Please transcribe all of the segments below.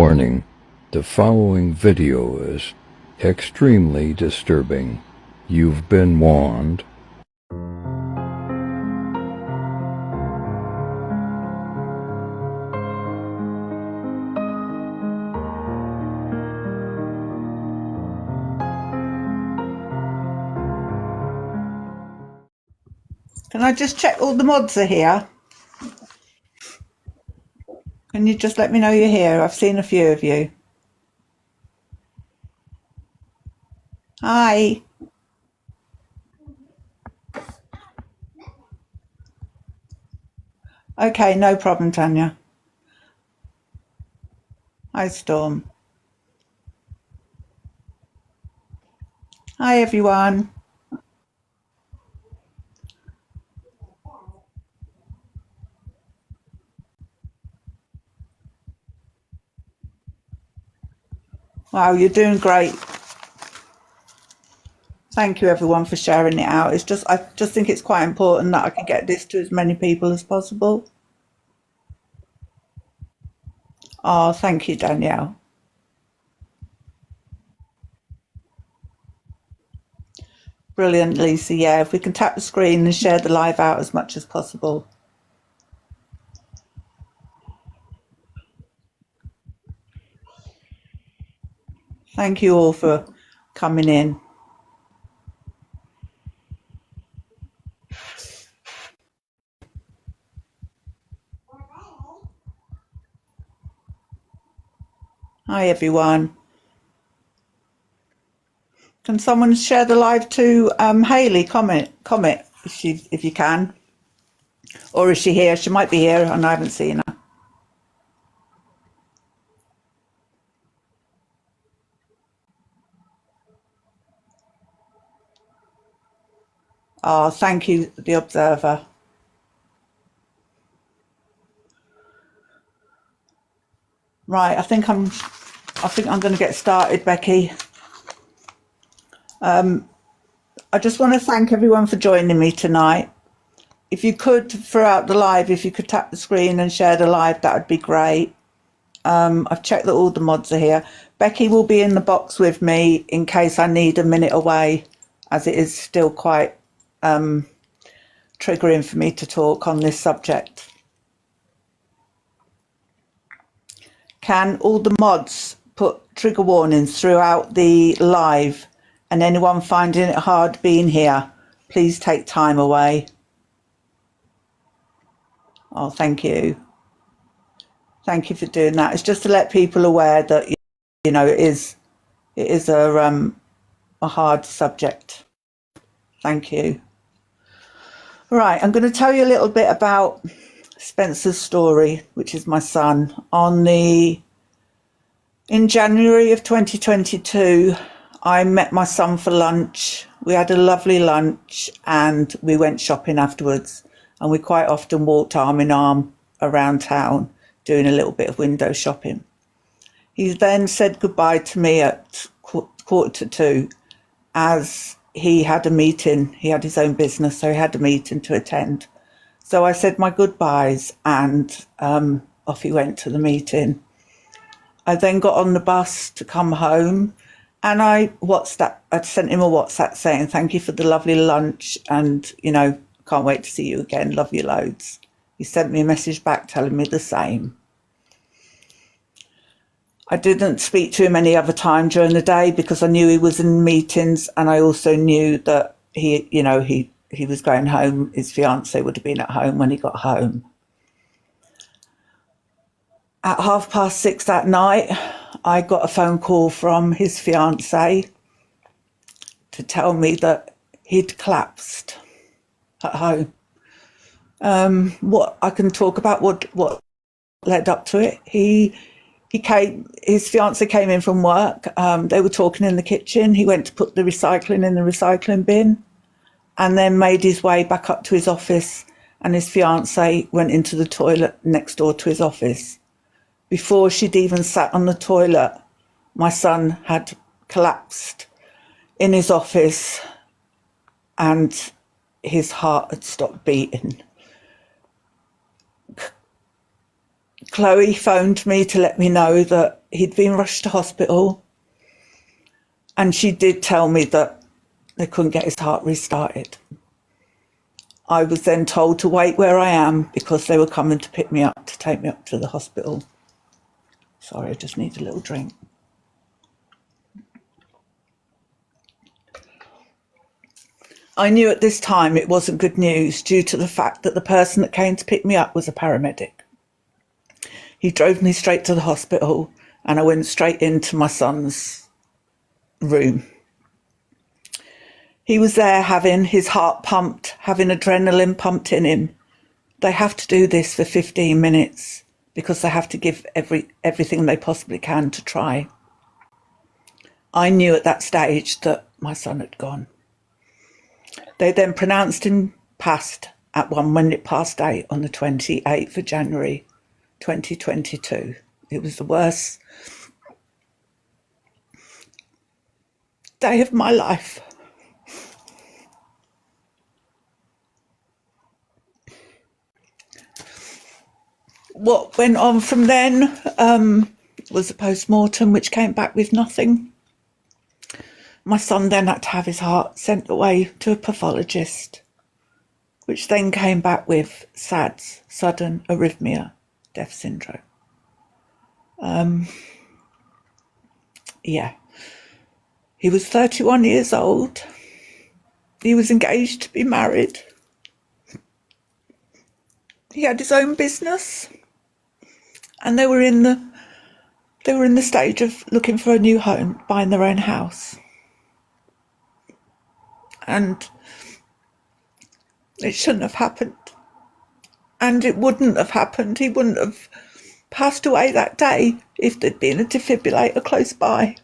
Warning: the following video is extremely disturbing. You've been warned. Can I just check all the mods are here? Can you just let me know you're here? I've seen a few of you. Hi. Okay, no problem, Tanya. Hi, Storm. Hi, everyone. Wow, you're doing great. Thank you, everyone, for sharing it out. I just think it's quite important that I can get this to as many people as possible. Oh, thank you, Danielle. Brilliant, Lisa. Yeah, if we can tap the screen and share the live out as much as possible. Thank you all for coming in. Hi, everyone. Can someone share the live to Hayley? Comment if you can. Or is she here? She might be here and I haven't seen her. Oh, thank you, the observer. Right, I think I'm going to get started, Becky. I just want to thank everyone for joining me tonight. If you could, throughout the live, if you could tap the screen and share the live, that would be great. I've checked that all the mods are here. Becky will be in the box with me in case I need a minute away, as it is still quite triggering for me to talk on this subject. Can all the mods put trigger warnings throughout the live, and anyone finding it hard being here, please take time away. Oh, thank you. Thank you for doing that. It's just to let people aware that, you know, it is a hard subject. Thank you. Right, I'm going to tell you a little bit about Spencer's story, which is my son. In January of 2022, I met my son for lunch. We had a lovely lunch and we went shopping afterwards, and we quite often walked arm in arm around town doing a little bit of window shopping. He then said goodbye to me at 1:45 as he had a meeting. He had his own business, so he had a meeting to attend. So I said my goodbyes and off he went to the meeting. I then got on the bus to come home, and I'd sent him a WhatsApp saying thank you for the lovely lunch and, you know, can't wait to see you again, love you loads. He sent me a message back telling me the same. I didn't speak to him any other time during the day because I knew he was in meetings, and I also knew that he was going home. His fiancée would have been at home when he got home. At 6:30 that night, I got a phone call from his fiancée to tell me that he'd collapsed at home. What I can talk about what led up to it. His fiancée came in from work. They were talking in the kitchen. He went to put the recycling in the recycling bin and then made his way back up to his office, and his fiancée went into the toilet next door to his office. Before she'd even sat on the toilet, my son had collapsed in his office and his heart had stopped beating. Chloe phoned me to let me know that he'd been rushed to hospital, and she did tell me that they couldn't get his heart restarted. I was then told to wait where I am because they were coming to pick me up, to take me up to the hospital. Sorry, I just need a little drink. I knew at this time it wasn't good news due to the fact that the person that came to pick me up was a paramedic. He drove me straight to the hospital and I went straight into my son's room. He was there having his heart pumped, having adrenaline pumped in him. They have to do this for 15 minutes because they have to give everything they possibly can to try. I knew at that stage that my son had gone. They then pronounced him passed at 1 minute past 8 on the 28th of January 2022. It was the worst day of my life. What went on from then was a post-mortem which came back with nothing. My son then had to have his heart sent away to a pathologist, which then came back with SADS, sudden arrhythmia death syndrome. He was 31 years old. He was engaged to be married. He had his own business, and they were in the stage of looking for a new home, buying their own house. And it shouldn't have happened. And it wouldn't have happened. He wouldn't have passed away that day if there'd been a defibrillator close by.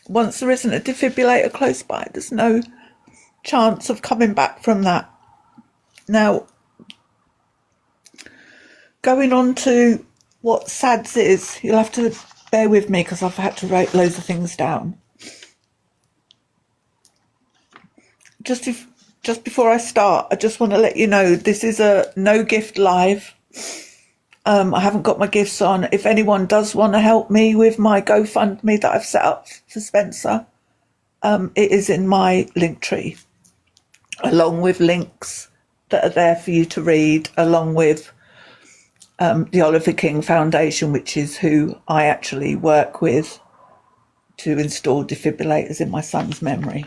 Once there isn't a defibrillator close by, there's no chance of coming back from that. Now, going on to what SADS is, you'll have to bear with me because I've had to write loads of things down. Just before I start, I just want to let you know this is a no gift live. I haven't got my gifts on. If anyone does want to help me with my GoFundMe that I've set up for Spencer, it is in my link tree, along with links that are there for you to read, along with the Oliver King Foundation, which is who I actually work with to install defibrillators in my son's memory.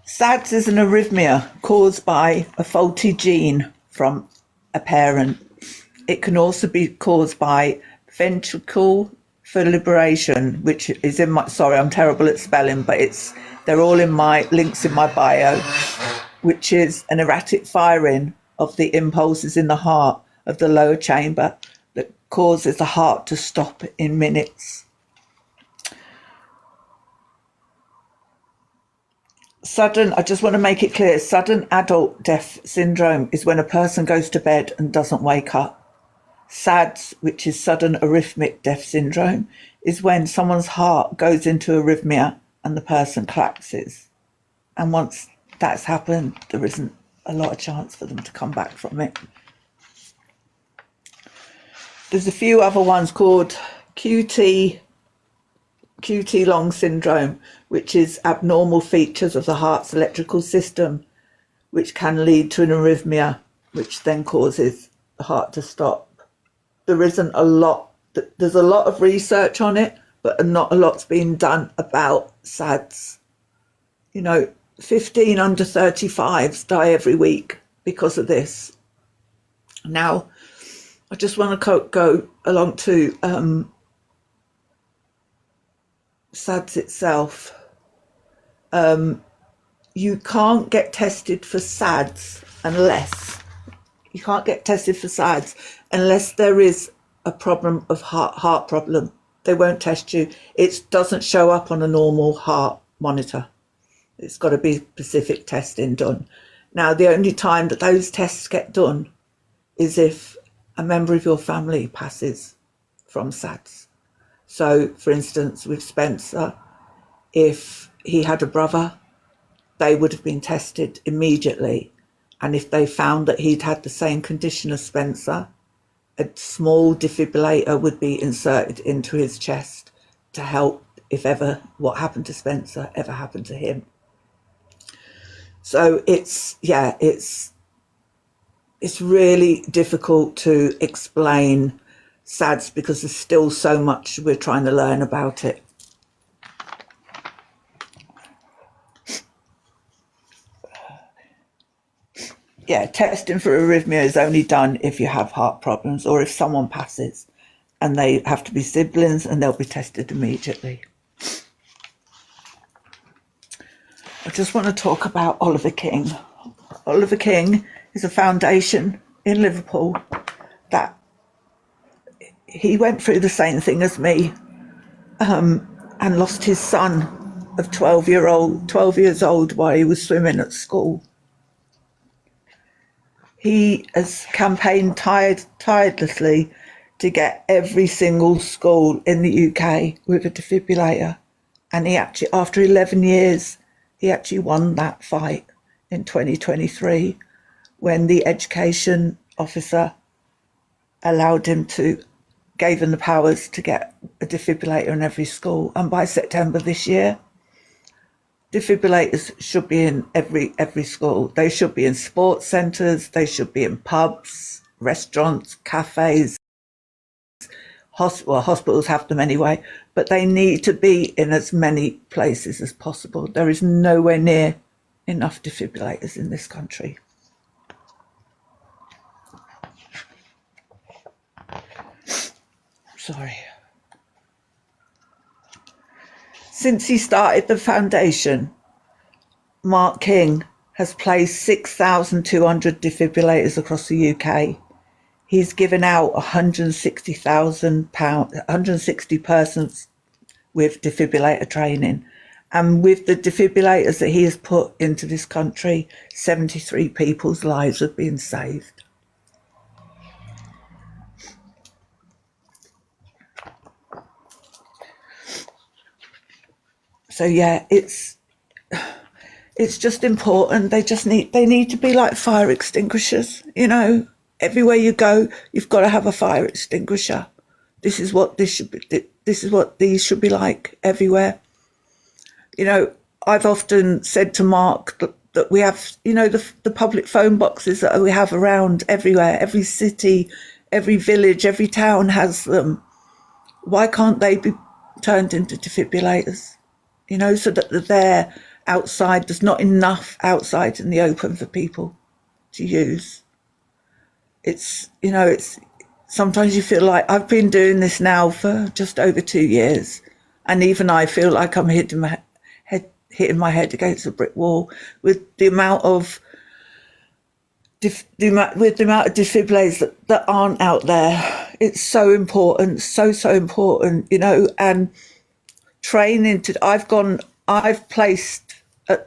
SADS is an arrhythmia caused by a faulty gene from a parent. It can also be caused by ventricular fibrillation, which is in my, sorry, I'm terrible at spelling, but they're all in my links in my bio, which is an erratic firing of the impulses in the heart of the lower chamber that causes the heart to stop in minutes. I just want to make it clear, sudden adult death syndrome is when a person goes to bed and doesn't wake up. SADS, which is sudden arrhythmic death syndrome, is when someone's heart goes into arrhythmia and the person collapses. And once that's happened, there isn't a lot of chance for them to come back from it. There's a few other ones called QT long syndrome, which is abnormal features of the heart's electrical system, which can lead to an arrhythmia, which then causes the heart to stop. There's a lot of research on it, but not a lot's been done about SADS. 15 under 35s die every week because of this. Now, I just want to go along to SADS itself. You can't get tested for SADS unless there is a problem of heart problem. They won't test you. It doesn't show up on a normal heart monitor. It's got to be specific testing done. Now, the only time that those tests get done is if a member of your family passes from SADS. So, for instance, with Spencer, if he had a brother, they would have been tested immediately And if they found that he'd had the same condition as Spencer, a small defibrillator would be inserted into his chest to help if ever what happened to Spencer ever happened to him. So it's really difficult to explain SADS because there's still so much we're trying to learn about it. Yeah, testing for arrhythmia is only done if you have heart problems or if someone passes, and they have to be siblings and they'll be tested immediately. I just want to talk about Oliver King. Oliver King is a foundation in Liverpool that he went through the same thing as me, and lost his son of 12 years old while he was swimming at school. He has campaigned tirelessly to get every single school in the UK with a defibrillator. And he actually, after 11 years, he actually won that fight in 2023 when the education officer gave him the powers to get a defibrillator in every school. And by September this year, defibrillators should be in every school. They should be in sports centres, they should be in pubs, restaurants, cafes. Hospitals have them anyway, but they need to be in as many places as possible. There is nowhere near enough defibrillators in this country. Sorry. Since he started the foundation, Mark King has placed 6,200 defibrillators across the UK. He's given out £160 persons with defibrillator training. And with the defibrillators that he has put into this country, 73 people's lives have been saved. So yeah, it's just important. They need to be like fire extinguishers, you know. Everywhere you go, you've got to have a fire extinguisher. This is what these should be like everywhere. You know, I've often said to Mark that we have, you know, the public phone boxes that we have around everywhere, every city, every village, every town has them. Why can't they be turned into defibrillators? You know, so that they're there outside. There's not enough outside in the open for people to use. It's sometimes you feel like I've been doing this now for just over 2 years, and even I feel like I'm hitting my head against a brick wall with the amount of defibrillators that aren't out there. It's so important, so important, you know. And training I've placed 3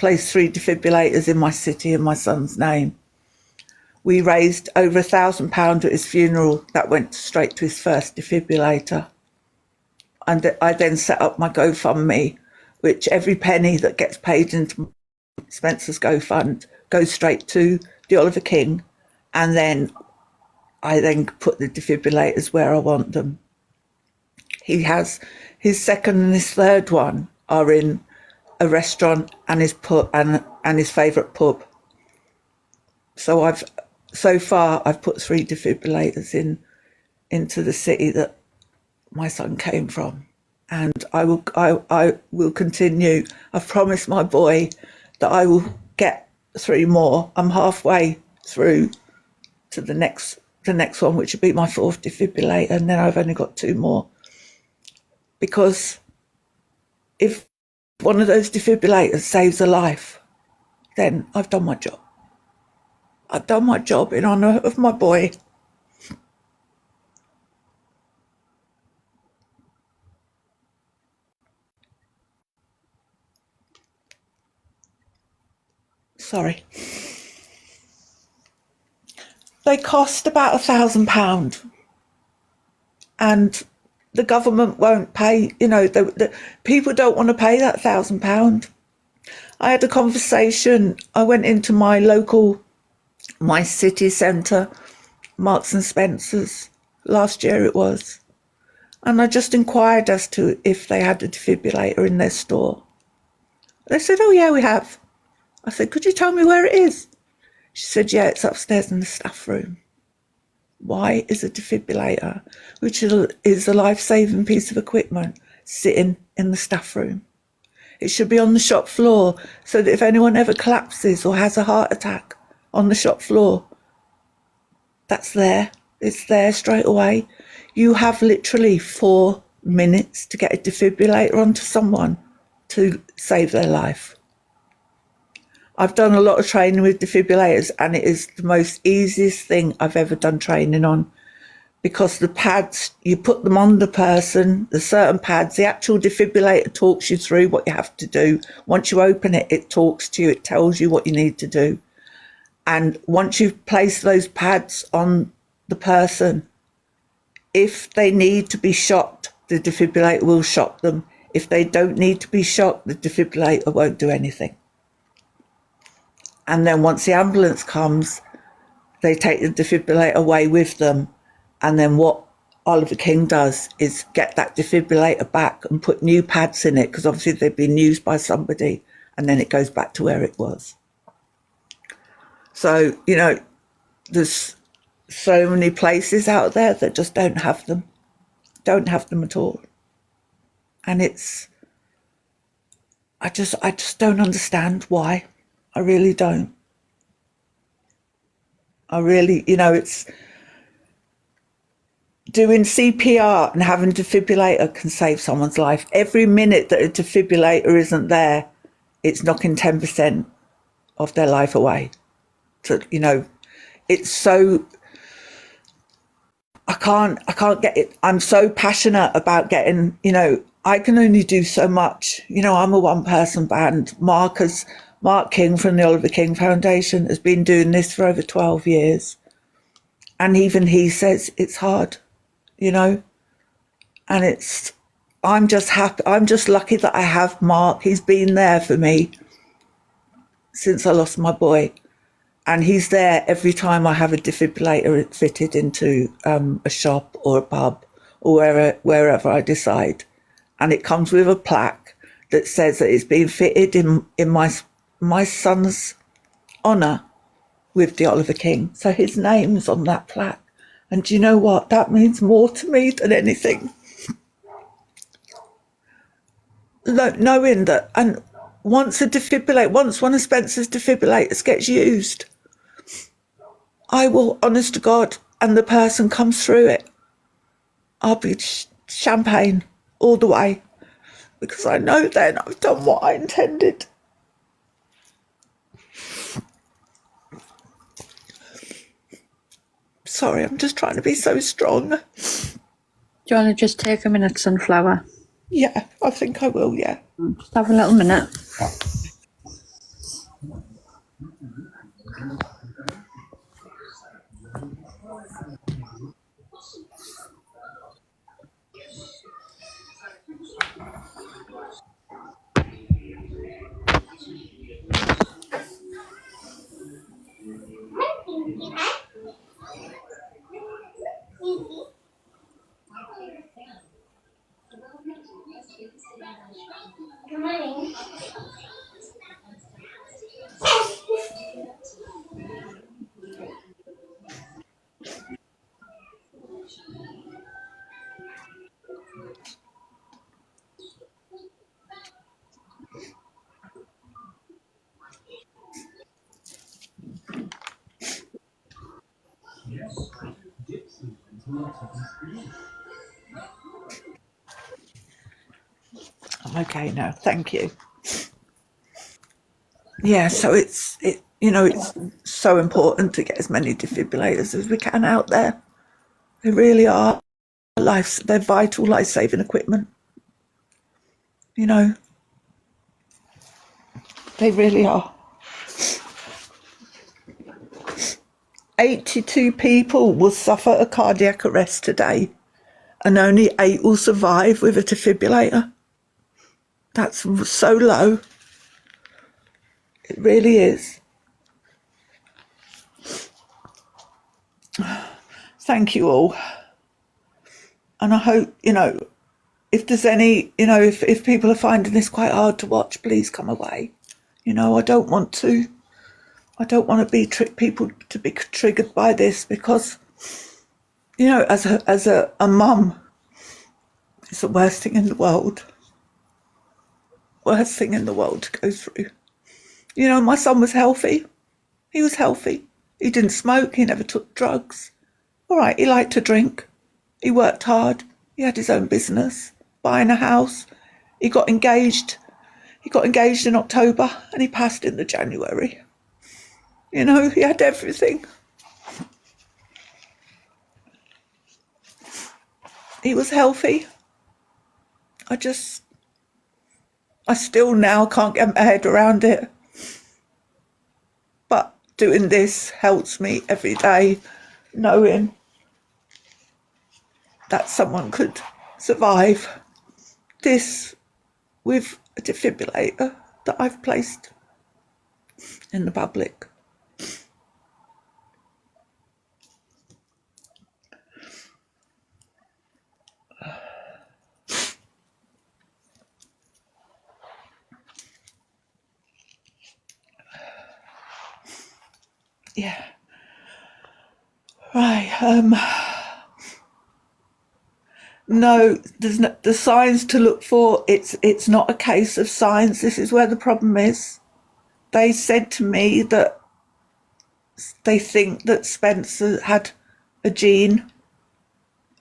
defibrillators in my city in my son's name. We raised over £1,000 at his funeral. That went straight to his first defibrillator. And I then set up my GoFundMe, which every penny that gets paid into Spencer's GoFund goes straight to the Oliver King. And then I put the defibrillators where I want them. He has his second and his third one are in a restaurant and his favourite pub. So I've put 3 defibrillators into the city that my son came from, and I will continue. I've promised my boy that I will get 3 more. I'm halfway through to the next one, which would be my 4th defibrillator, and then I've only got 2 more. Because if one of those defibrillators saves a life, then I've done my job. I've done my job in honour of my boy. Sorry. They cost about £1,000, and the government won't pay. You know, the people don't want to pay that £1,000. I had a conversation. I went into my city centre, Marks and Spencer's, last year it was, and I just inquired as to if they had a defibrillator in their store. They said, oh yeah, we have. I said, could you tell me where it is? She said, yeah, it's upstairs in the staff room. Why is a defibrillator, which is a life-saving piece of equipment, sitting in the staff room? It should be on the shop floor so that if anyone ever collapses or has a heart attack on the shop floor, that's there. It's there straight away. You have literally 4 minutes to get a defibrillator onto someone to save their life. I've done a lot of training with defibrillators, and it is the most easiest thing I've ever done training on, because the pads, you put them on the person, the certain pads, the actual defibrillator talks you through what you have to do. Once you open it, it talks to you, it tells you what you need to do. And once you've placed those pads on the person, if they need to be shocked, the defibrillator will shock them. If they don't need to be shocked, the defibrillator won't do anything. And then once the ambulance comes, they take the defibrillator away with them. And then what Oliver King does is get that defibrillator back and put new pads in it, because obviously they've been used by somebody, and then it goes back to where it was. So, you know, there's so many places out there that just don't have them at all. And I just don't understand why. I really don't. It's doing CPR and having a defibrillator can save someone's life. Every minute that a defibrillator isn't there, it's knocking 10% of their life away. So, it's so, I can't get it. I'm so passionate about getting, I can only do so much. I'm a one-person band. Mark King from the Oliver King Foundation has been doing this for over 12 years. And even he says it's hard, and I'm just happy. I'm just lucky that I have Mark. He's been there for me since I lost my boy. And he's there every time I have a defibrillator fitted into a shop or a pub or wherever I decide. And it comes with a plaque that says that it's been fitted in my son's honour with the Oliver King. So his name's on that plaque. And do you know what? That means more to me than anything. Knowing that, and once one of Spencer's defibrillators gets used, I will, honest to God, and the person comes through it, I'll be champagne all the way, because I know then I've done what I intended. Sorry, I'm just trying to be so strong. Do you want to just take a minute, Sunflower? Yeah, I think I will, yeah. Just have a little minute. Good morning. I'm okay now, thank you. Yeah, so it's so important to get as many defibrillators as we can out there. They really are they're vital life-saving equipment. They really are. 82 people will suffer a cardiac arrest today, and only 8 will survive with a defibrillator. That's so low. It really is. Thank you all. And I hope, if there's any, if people are finding this quite hard to watch, please come away. I don't want to be people to be triggered by this, because, as a mum, it's the worst thing in the world. Worst thing in the world to go through. My son was healthy. He was healthy. He didn't smoke. He never took drugs. All right, he liked to drink. He worked hard. He had his own business, buying a house. He got engaged. He got engaged in October and he passed in the January. He had everything. He was healthy. I still now can't get my head around it. But doing this helps me every day, knowing that someone could survive this with a defibrillator that I've placed in the public. Yeah. Right. No, there's no the signs to look for. It's not a case of signs. This is where the problem is. They said to me that they think that Spencer had a gene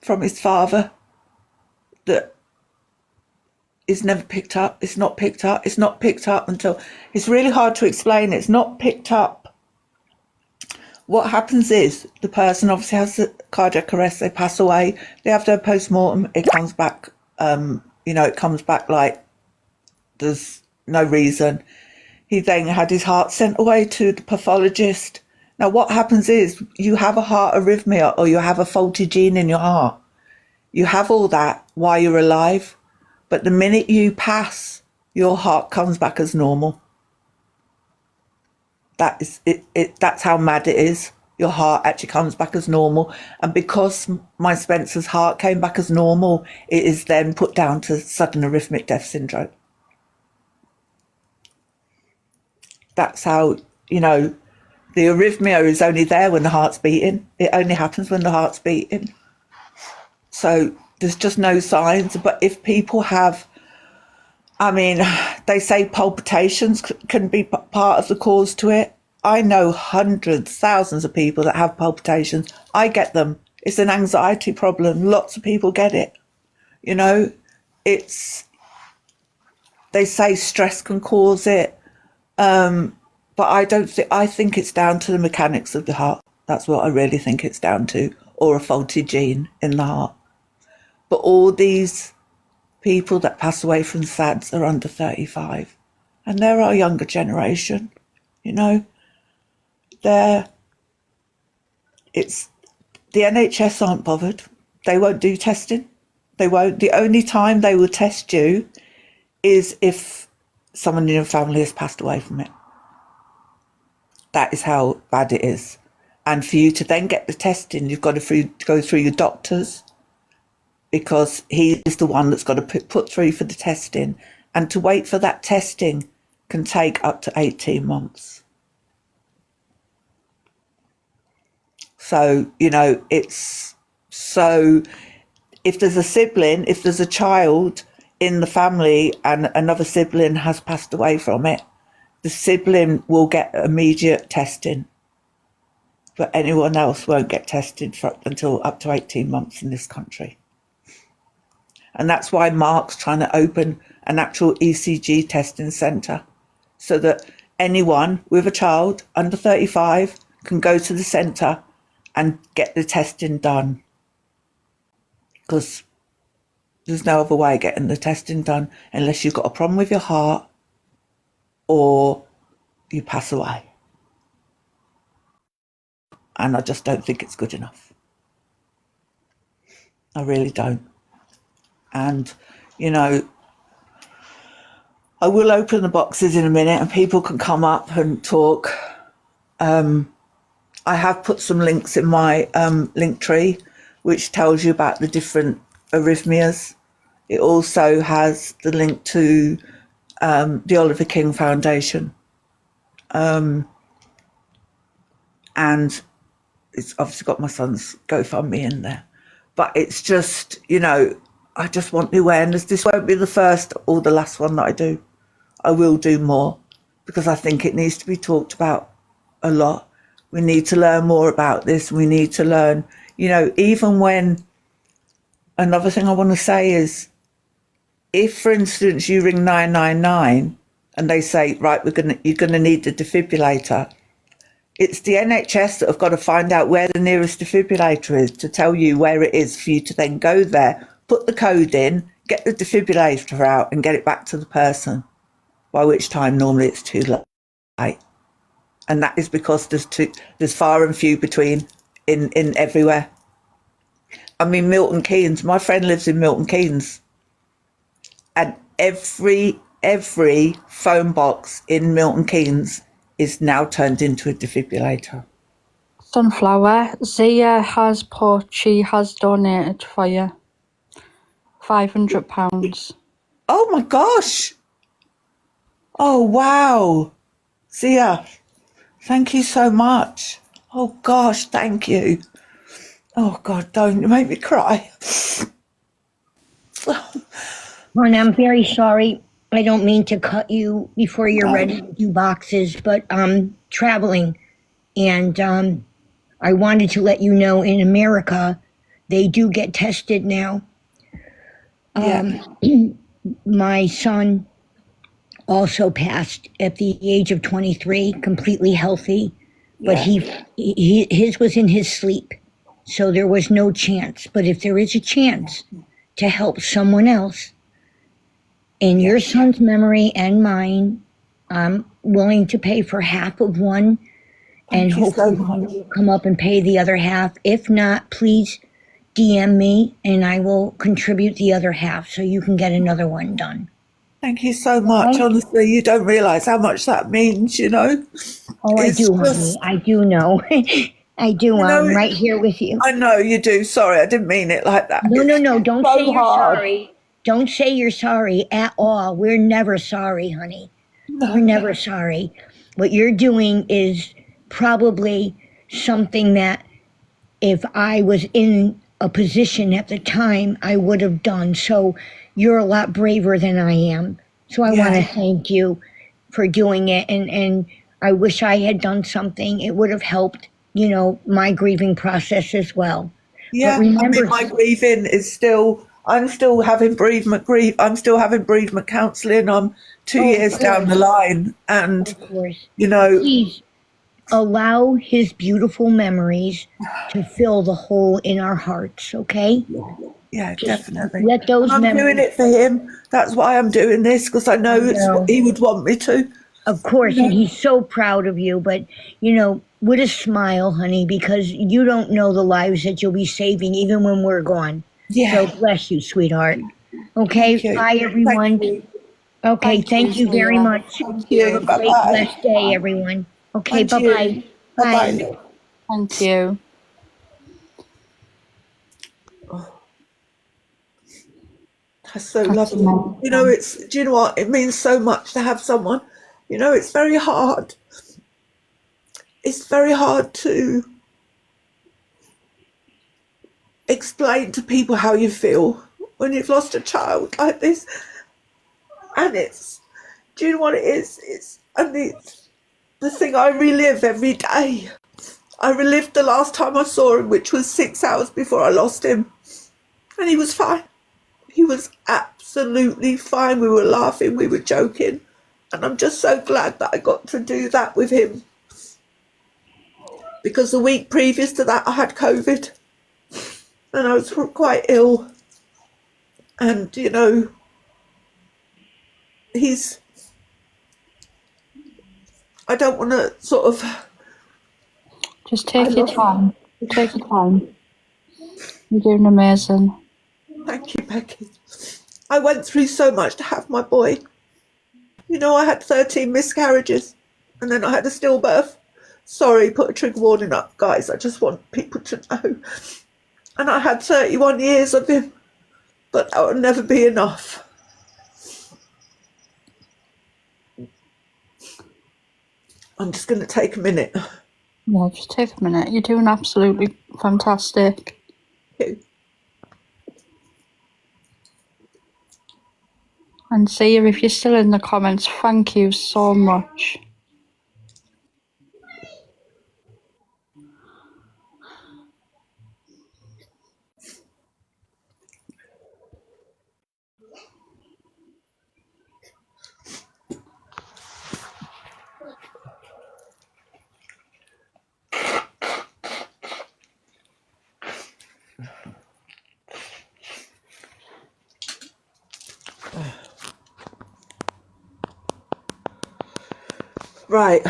from his father that is never picked up. It's not picked up. It's not picked up until... It's really hard to explain. It's not picked up. What happens is the person obviously has a cardiac arrest, they pass away, they have their post-mortem, it comes back, it comes back like there's no reason. He then had his heart sent away to the pathologist. Now what happens is you have a heart arrhythmia or you have a faulty gene in your heart. You have all that while you're alive, but the minute you pass, your heart comes back as normal. That is it. That's how mad it is. Your heart actually comes back as normal. And because my Spencer's heart came back as normal, it is then put down to sudden arrhythmic death syndrome. That's how, the arrhythmia is only there when the heart's beating. It only happens when the heart's beating. So there's just no signs. But if people have, they say palpitations can be part of the cause to it. I know hundreds, thousands of people that have palpitations. I get them. It's an anxiety problem. Lots of people get it. They say stress can cause it. But I think it's down to the mechanics of the heart. That's what I really think it's down to, or a faulty gene in the heart. But all these people that pass away from SADS are under 35, and they're our younger generation. It's the NHS aren't bothered. They won't do testing. They won't. The only time they will test you is if someone in your family has passed away from it. That is how bad it is. And for you to then get the testing, you've got to go through your doctors, because he is the one that's got to put through for the testing. And to wait for that testing can take up to 18 months. So, it's so if there's a sibling, if there's a child in the family and another sibling has passed away from it, the sibling will get immediate testing. But anyone else won't get tested until up to 18 months in this country. And that's why Mark's trying to open an actual ECG testing centre, so that anyone with a child under 35 can go to the centre and get the testing done. Because there's no other way of getting the testing done unless you've got a problem with your heart or you pass away. And I just don't think it's good enough. I really don't. And, I will open the boxes in a minute and people can come up and talk. I have put some links in my link tree, which tells you about the different arrhythmias. It also has the link to the Oliver King Foundation. And it's obviously got my son's GoFundMe in there. But it's just, you know, I just want the awareness. This won't be the first or the last one that I do. I will do more because I think it needs to be talked about a lot. We need to learn more about this. We need to learn, you know, even when, another thing I want to say is, if, for instance, you ring 999 and they say, right, you're going to need a defibrillator, it's the NHS that have got to find out where the nearest defibrillator is to tell you where it is for you to then go there, put the code in, get the defibrillator out and get it back to the person, by which time normally it's too late. And that is because there's far and few between in everywhere. I mean, Milton Keynes, my friend lives in Milton Keynes, and every phone box in Milton Keynes is now turned into a defibrillator. Sunflower, Zia has put, she has donated for you £500. Oh my gosh. Oh, wow. Zia, thank you so much. Oh gosh, thank you. Oh God, don't make me cry. Ron, I'm very sorry. I don't mean to cut you before you're ready to do boxes, but I'm traveling, and I wanted to let you know in America, they do get tested now. Yeah. My son also passed at the age of 23, completely healthy, but his was in his sleep, so there was no chance. But if there is a chance to help someone else, in your son's memory and mine, I'm willing to pay for half of one, and hopefully someone will come up and pay the other half. If not, please DM me and I will contribute the other half so you can get another one done. Thank you so much. Honestly, you don't realize how much that means, you know. Oh, I do, honey. I do know. I do. I'm right here with you. I know you do. Sorry, I didn't mean it like that. No. Don't say you're sorry. Don't say you're sorry at all. We're never sorry, honey. We're never sorry. What you're doing is probably something that if I was in a position at the time, I would have done. So you're a lot braver than I am. So I want to thank you for doing it. And I wish I had done something. It would have helped, you know, my grieving process as well. Yeah, but remember, I mean, my grieving is still, I'm still having bereavement grief. I'm still having bereavement counselling. I'm 2 years down the line. And, you know. Please allow his beautiful memories to fill the hole in our hearts, okay? Yeah, just definitely. Let those I'm memories. doing it for him. That's why I'm doing this, because I know it's what he would want me to. Of course, and he's so proud of you, but, you know, with a smile, honey, because you don't know the lives that you'll be saving even when we're gone. Yeah. So bless you, sweetheart. Okay, bye, everyone. Okay, thank you very much. Thank you. Have a great, blessed day, everyone. Okay, bye-bye. Bye-bye. Thank you. That's so lovely. You know, do you know what? It means so much to have someone. You know, it's very hard. It's very hard to explain to people how you feel when you've lost a child like this. And do you know what it is? It's the thing I relive every day. I relived the last time I saw him, which was 6 hours before I lost him. And he was fine. He was absolutely fine. We were laughing, we were joking. And I'm just so glad that I got to do that with him. Because the week previous to that, I had COVID. And I was quite ill. And, you know, I don't want to sort of... Just take your time. Take your time. You're doing amazing. Thank you, Becky. I went through so much to have my boy. You know, I had 13 miscarriages and then I had a stillbirth. Sorry, put a trigger warning up, guys. I just want people to know. And I had 31 years of him, but that will never be enough. I'm just going to take a minute. Yeah, just take a minute. You're doing absolutely fantastic. Thank you. And Zia, if you're still in the comments, thank you so much. Right,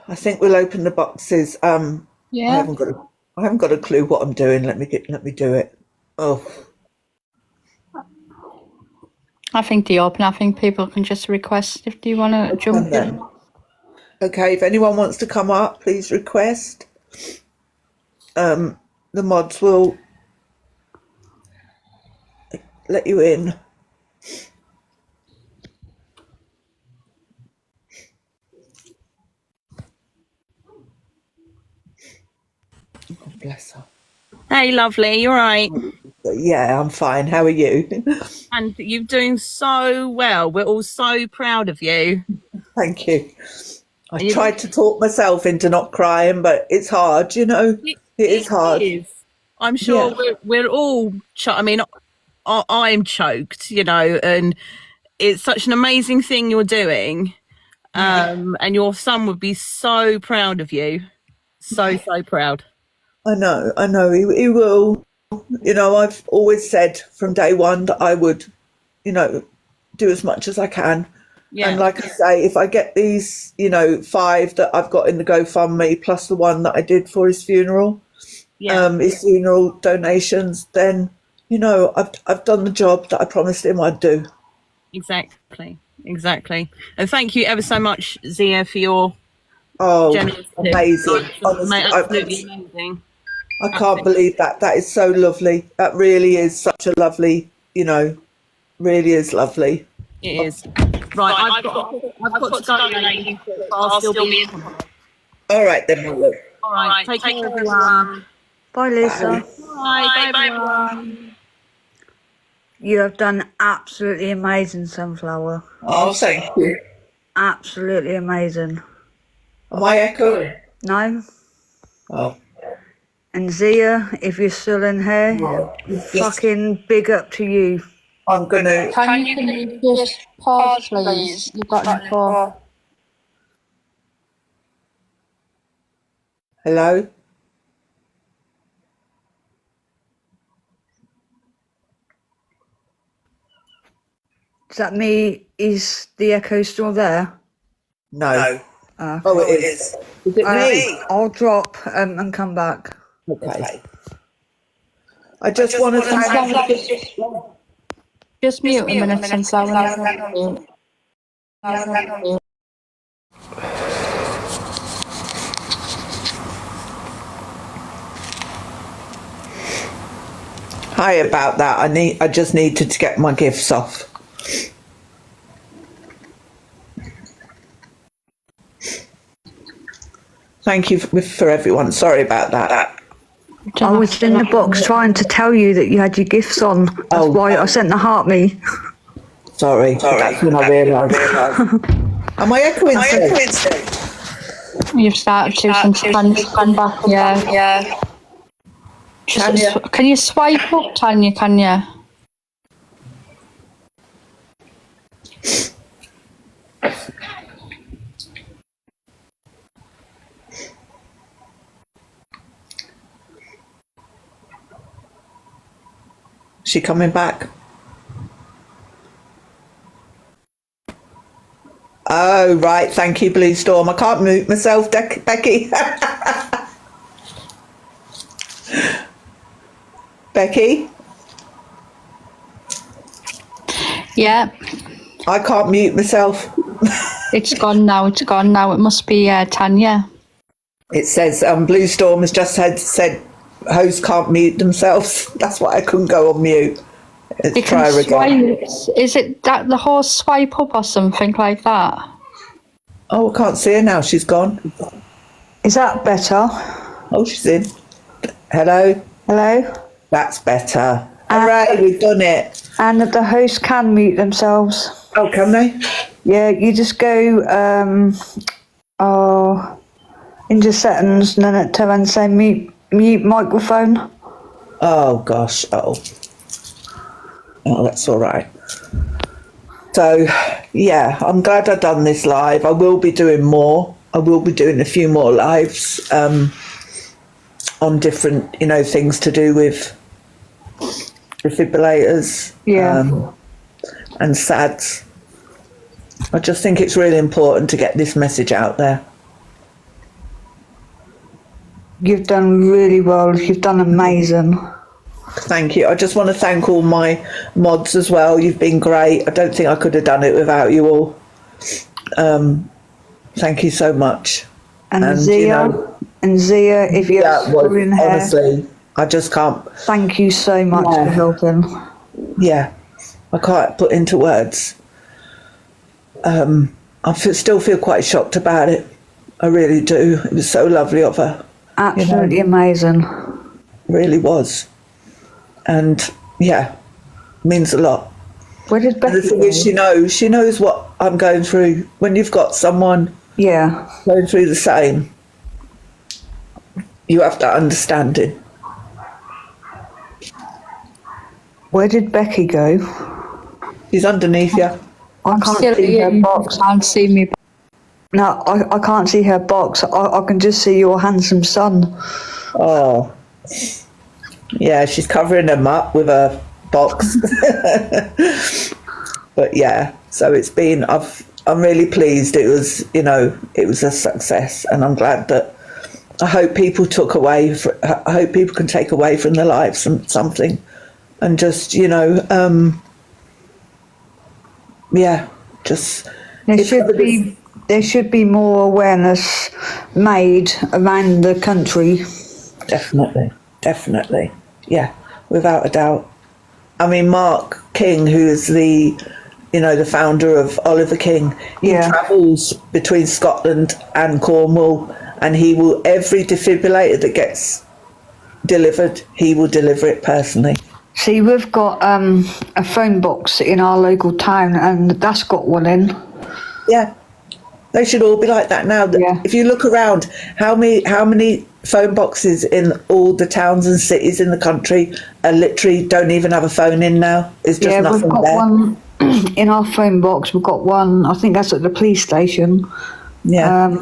I think we'll open the boxes. I Yeah. haven't got a clue what I'm doing. Let me do it. Oh, I think I think people can just request if you want to jump in. okay. If anyone wants to come up, please request. The mods will let you in. God bless her. Hey, lovely, you're right. Yeah, I'm fine. How are you? And you're doing so well. We're all so proud of you. Thank you. I tried to talk myself into not crying, but it's hard, you know. It is hard. I'm sure Yeah. we're all, I mean, I'm choked, you know, and it's such an amazing thing you're doing. And your son would be so proud of you. So proud. I know. He will. You know, I've always said from day one that I would, you know, do as much as I can. Yeah. And like I say, if I get these, you know, 5 that I've got in the GoFundMe plus the one that I did for his funeral, his funeral donations, then, you know, I've done the job that I promised him I'd do. Exactly. And thank you ever so much, Zia, for your generosity. Amazing. Honestly, absolutely amazing. I can't believe that. That is so lovely. That really is such a lovely, you know, really is lovely. It is. Right, I've got to go, ladies, but I'll still be in. All right, then, my love. All right, take care, everyone. Bye, Lisa. Bye, everyone. You have done absolutely amazing, Sunflower. Oh, thank you. Absolutely amazing. Am I echoing? No? Oh. And Zia, if you're still in here, fucking big up to you. I'm going to... Can you just pause, please? You've got an echo. Hello? Does that mean is the echo still there? No. Okay. Oh, it is. Is it me? I'll drop and come back. Okay. I just want to thank... Just mute a minute, Sunflower. Hi about that. I just needed to get my gifts off. Thank you for everyone. Sorry about that. I was in the box trying to tell you that you had your gifts on. That's why I sent the heart me. Sorry. That's when I realised. Am I echoing still? You've started to, Tanya, come back, yeah. Can you swipe up, Tanya, can you? She coming back? Oh, right. Thank you, Blue Storm. I can't mute myself, Becky. Becky? Yeah. I can't mute myself. It's gone now. It's gone now. It must be Tanya. It says Blue Storm has just said hosts can't mute themselves. That's why I couldn't go on mute. Let's You try can her again. swipe. Is it that the horse swipe up or something like that? Oh, I can't see her now. She's gone. Is that better? Oh, she's in. Hello. Hello? That's better. Hooray, we've done it. And the hosts can mute themselves. Oh, can they? Yeah, you just go into settings and then it and say mute microphone. Oh gosh. Oh, that's all right. So yeah, I'm glad I've done this live. I will be doing more. I will be doing a few more lives on different, things to do with defibrillators. And SADS. I just think it's really important to get this message out there. You've done really well. You've done amazing. Thank you. I just want to thank all my mods as well. You've been great. I don't think I could have done it without you all. Thank you so much. And Zia, if you're in here, honestly, I just can't. Thank you so much for helping. Yeah, I can't put into words. Still feel quite shocked about it. I really do. It was so lovely of her. Absolutely amazing. Really was. And yeah, means a lot. Where did Becky And the thing is, she knows what I'm going through. When you've got someone going through the same, you have that understanding. Where did Becky go? She's underneath you. I can't see her box. Can't see me. No, I can't see her box. I can just see your handsome son. Oh, yeah, she's covering him up with a box. But yeah, so it's been. I'm really pleased. It was, it was a success, and I'm glad that. I hope people I hope people can take away from their lives something, and just just. There should be more awareness made around the country. Definitely. Yeah, without a doubt. I mean, Mark King, who is the founder of Oliver King, he travels between Scotland and Cornwall, and every defibrillator that gets delivered, he will deliver it personally. See, we've got a phone box in our local town, and that's got one in. Yeah, they should all be like that now. Yeah. If you look around, how many phone boxes in all the towns and cities in the country are literally don't even have a phone in now? It's just nothing we've got there. one in our phone box. We've got one. I think that's at the police station. Yeah.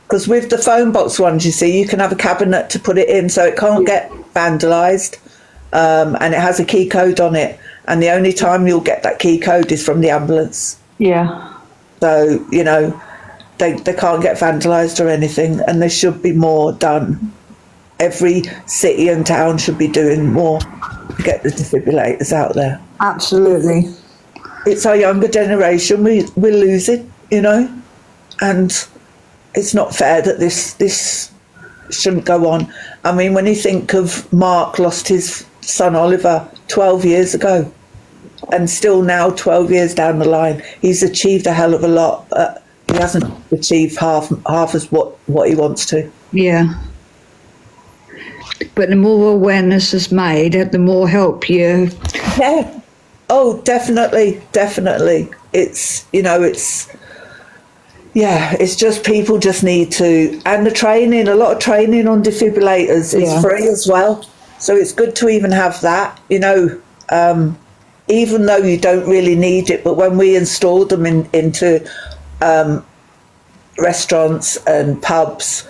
Because with the phone box ones, you see, you can have a cabinet to put it in, so it can't get vandalised, and it has a key code on it. And the only time you'll get that key code is from the ambulance. Yeah. So, they can't get vandalised or anything, and there should be more done. Every city and town should be doing more to get the defibrillators out there. Absolutely. It's our younger generation we're losing, and it's not fair that this shouldn't go on. I mean, when you think of Mark lost his son Oliver 12 years ago, and still now 12 years down the line, he's achieved a hell of a lot, but he hasn't achieved half as what he wants to. Yeah. But the more awareness is made, the more help you. Yeah. Oh, definitely. It's, it's just people just need to, and the training, a lot of training on defibrillators is free as well. So it's good to even have that, even though you don't really need it. But when we installed them into restaurants and pubs,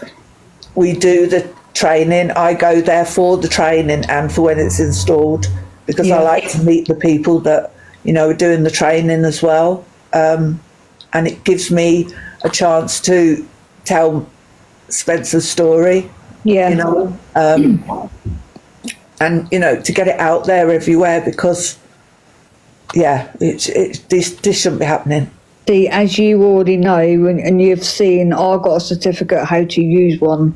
we do the training. I go there for the training and for when it's installed, because I like to meet the people that, are doing the training as well. And it gives me a chance to tell Spencer's story, and, to get it out there everywhere, because, this shouldn't be happening. See, as you already know, and you've seen, I got a certificate how to use one.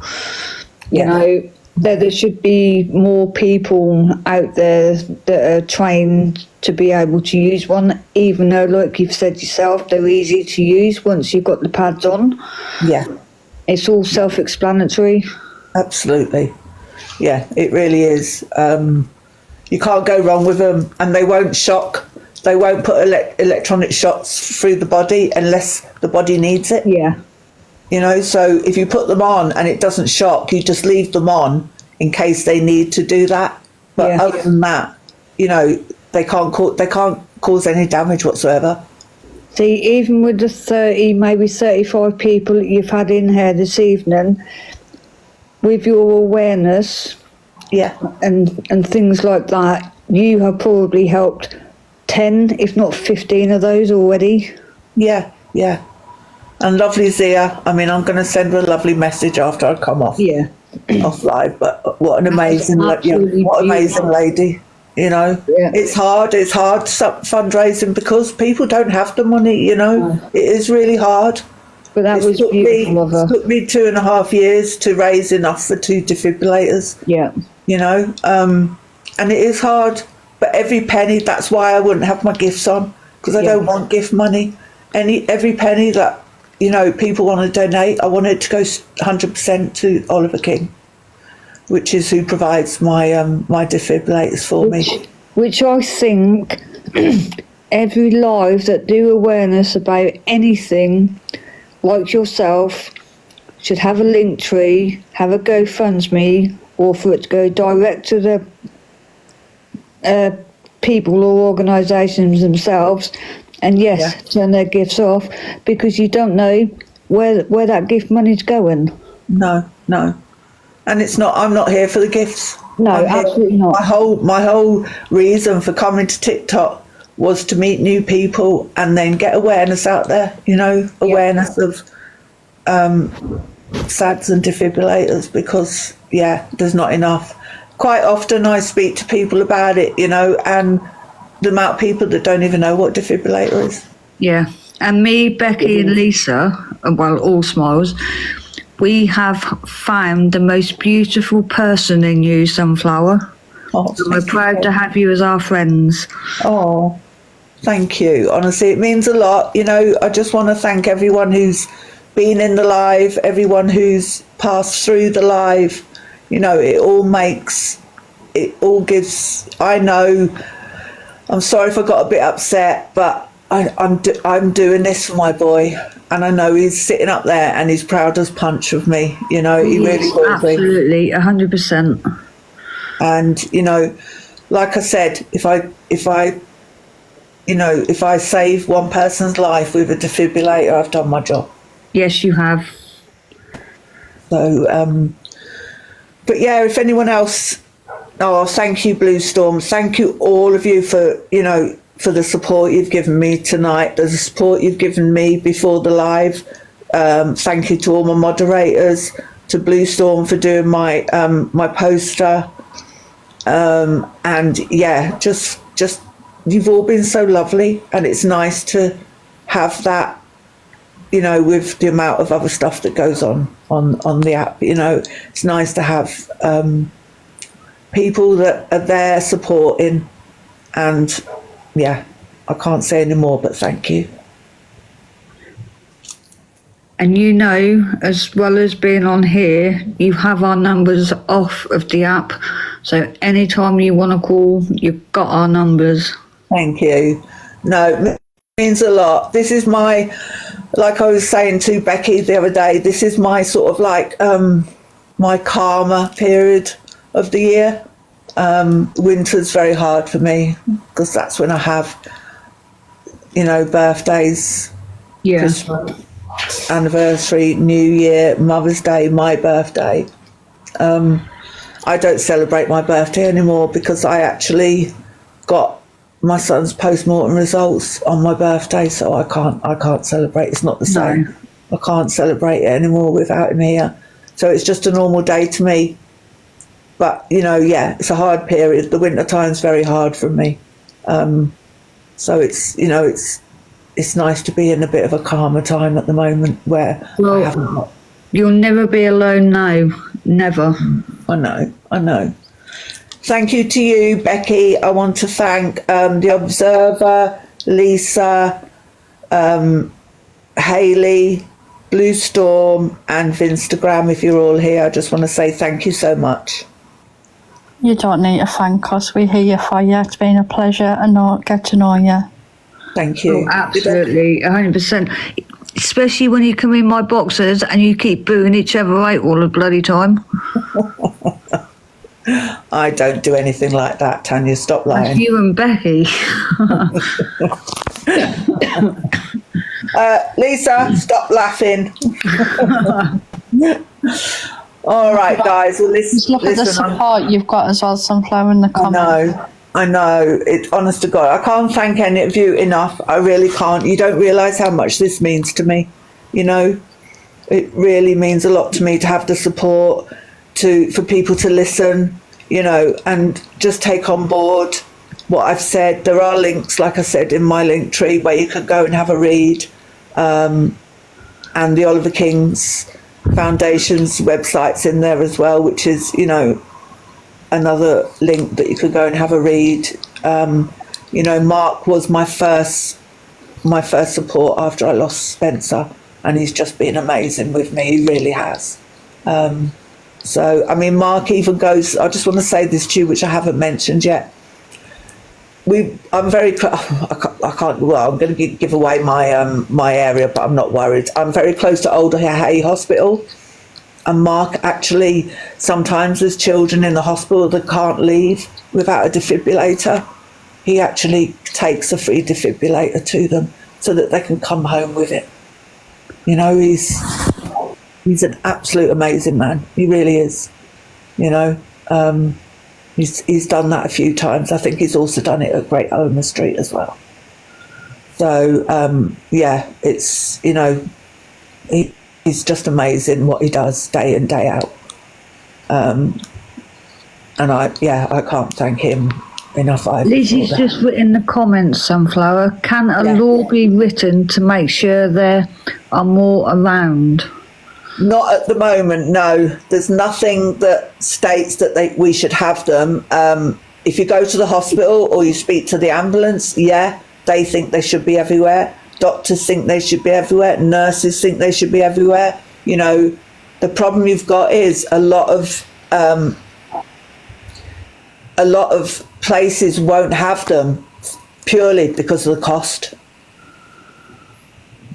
You know, there should be more people out there that are trained to be able to use one, even though, like you've said yourself, they're easy to use once you've got the pads on. Yeah. It's all self-explanatory. Absolutely. Yeah, it really is. You can't go wrong with them, and they won't shock. They won't put electronic shots through the body unless the body needs it. Yeah. You know, so if you put them on and it doesn't shock, you just leave them on in case they need to do that. But other than that, you know, they can't cause any damage whatsoever. See, even with the 30, maybe 35 people that you've had in here this evening, with your awareness, and things like that, you have probably helped 10, if not 15 of those already. Yeah. And lovely Zia, I mean, I'm going to send her a lovely message after I come off live, but what an amazing lady, you know. It's hard fundraising because people don't have the money, you know. It is really hard. But that was beautiful of her. It took me 2.5 years to raise enough for 2 defibrillators. Yeah. You know, and it is hard, but every penny, that's why I wouldn't have my gifts on, because I don't want gift money. Every penny that, you know, people want to donate, I want it to go 100% to Oliver King, which is who provides my my defibrillators for me. Which I think every live that do awareness about anything, like yourself, should have a link tree, have a GoFundMe, or for it to go direct to the people or organisations themselves, and turn their gifts off, because you don't know where that gift money's going. No. And it's not. I'm not here for the gifts. No, absolutely not. My whole reason for coming to TikTok was to meet new people and then get awareness out there. You know, awareness of SADS and defibrillators, because there's not enough. Quite often I speak to people about it, you know, and the amount of people that don't even know what defibrillator is. Yeah, and me, Becky and Lisa, well, all smiles, we have found the most beautiful person in you, Sunflower. And we're proud to have you as our friends. Oh, thank you. Honestly, it means a lot. You know, I just want to thank everyone who's been in the live, everyone who's passed through the live. You know, it all gives, I know, I'm sorry if I got a bit upset, but I'm doing this for my boy, and I know he's sitting up there and he's proud as punch of me, you know. He really will be. Absolutely, 100%. And, you know, like I said, if I save one person's life with a defibrillator, I've done my job. Yes, you have. So, but yeah, if anyone else, thank you, Blue Storm. Thank you, all of you, for, you know, for the support you've given me tonight, the support you've given me before the live. Thank you to all my moderators, to Blue Storm for doing my my poster. And yeah, just you've all been so lovely, and it's nice to have that, you know, with the amount of other stuff that goes on the app. You know, it's nice to have people that are there supporting, and yeah, I can't say any more, but thank you. And you know, as well as being on here, you have our numbers off of the app, so anytime you want to call, you've got our numbers. Thank you. No, it means a lot. This is my, like I was saying to Becky the other day, this is my sort of like my calmer period of the year. Winter's very hard for me, because that's when I have, you know, birthdays, Christmas, anniversary, New Year, Mother's Day, my birthday. I don't celebrate my birthday anymore, because I actually got my son's post-mortem results on my birthday, so I can't celebrate. It's not the same. No. I can't celebrate it anymore without him here. So it's just a normal day to me. But, you know, yeah, it's a hard period. The winter time's very hard for me. So it's, you know, it's nice to be in a bit of a calmer time at the moment where I haven't got. You'll never be alone now. Never. I know. Thank you to you, Becky. I want to thank the Observer, Lisa, Hayley, Blue Storm, and Vinstagram. If you're all here, I just want to say thank you so much. You don't need to thank us. We're here for you. It's been a pleasure and get to know you. Thank you. Oh, absolutely, 100%. Especially when you come in my boxes and you keep booing each other out all the bloody time. I don't do anything like that, Tanya. Stop lying. That's you and Becky. Lisa, stop laughing. All right, guys. Well, Just look at the support you've got as well, Sunflower, in the comments. I know. It's honest to God, I can't thank any of you enough. I really can't. You don't realise how much this means to me. You know, it really means a lot to me to have the support, for people to listen, you know, and just take on board what I've said. There are links, like I said, in my link tree where you can go and have a read, and the Oliver King's Foundation's website's in there as well, which is, you know, another link that you could go and have a read. You know, Mark was my first support after I lost Spencer, and he's just been amazing with me. He really has. So, I mean, Mark even goes, I just want to say this to you, which I haven't mentioned yet. I'm very, I can't, well, I'm going to give away my area, but I'm not worried. I'm very close to Old Hay Hospital. And Mark actually, sometimes there's children in the hospital that can't leave without a defibrillator. He actually takes a free defibrillator to them so that they can come home with it. You know, he's an absolute amazing man. He really is. You know, he's done that a few times. I think he's also done it at Great Omer Street as well. So, yeah, it's, you know, he's just amazing what he does day in, day out. And I can't thank him enough either. Lizzie's just written in the comments, Sunflower, can a law be written to make sure there are more around? Not at the moment, no. There's nothing that states that we should have them. If you go to the hospital or you speak to the ambulance, they think they should be everywhere. Doctors think they should be everywhere. Nurses think they should be everywhere. You know, the problem you've got is a lot of places won't have them purely because of the cost.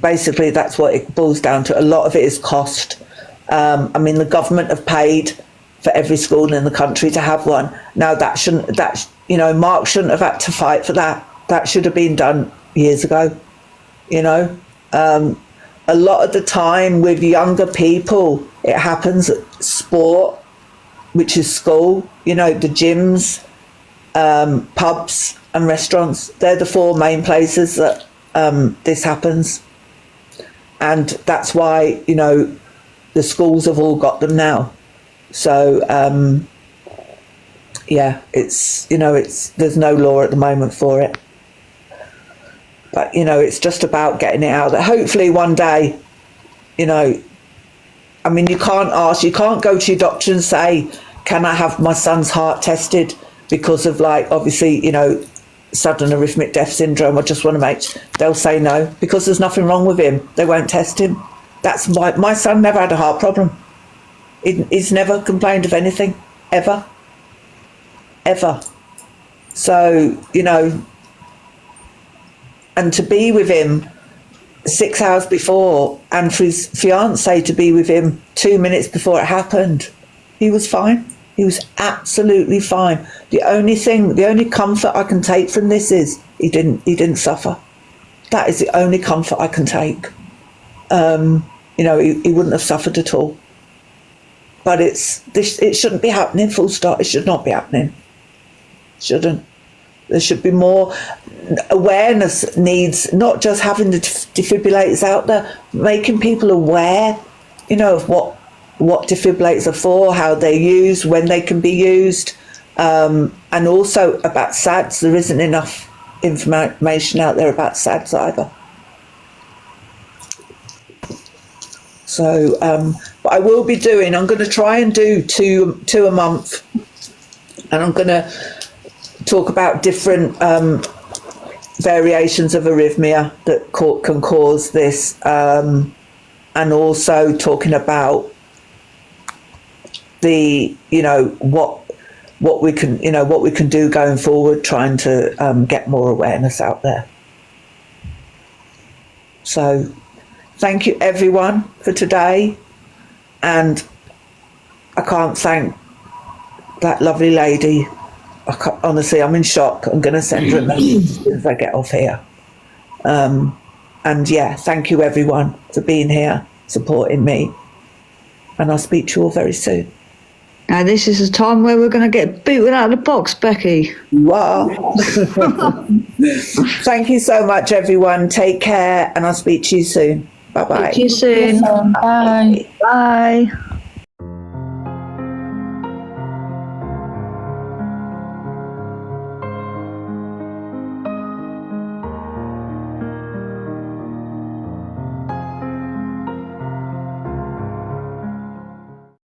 Basically, that's what it boils down to. A lot of it is cost. I mean, the government have paid for every school in the country to have one. Now, Mark shouldn't have had to fight for that. That should have been done years ago. You know, a lot of the time with younger people, it happens at sport, which is school, you know, the gyms, pubs and restaurants. They're the four main places that this happens. And that's why, you know, the schools have all got them now. So, it's, you know, there's no law at the moment for it. But, you know, it's just about getting it out there. Hopefully one day, you know, I mean, you can't go to your doctor and say, can I have my son's heart tested because of, like, obviously, you know, sudden arrhythmic death syndrome. I just want to they'll say no because there's nothing wrong with him. They won't test him. That's why my son never had a heart problem. He's never complained of anything, ever. So, you know, and to be with him 6 hours before and for his fiancée to be with him 2 minutes before it happened, he was fine. He was absolutely fine. The only comfort I can take from this is he didn't suffer. That is the only comfort I can take. You know, he wouldn't have suffered at all. But it shouldn't be happening, full stop. It should not be happening. Shouldn't. There should be more awareness needs, not just having the defibrillators out there, making people aware, you know, of what defibrillators are for, how they're used, when they can be used, and also about SADS. There isn't enough information out there about SADS either. So, but I will be doing, I'm going to try and do two a month, and I'm going to talk about different variations of arrhythmia that can cause this, and also talking about the, what we can do going forward, trying to get more awareness out there. So thank you everyone for today, and I can't thank that lovely lady. Honestly, I'm in shock. I'm going to send her a message as soon as I get off here. And yeah, thank you everyone for being here, supporting me, and I'll speak to you all very soon. Now this is the time where we're going to get booted out of the box, Becky. You are. Thank you so much, everyone. Take care, and I'll speak to you soon. Bye bye. See you soon. Bye. Bye.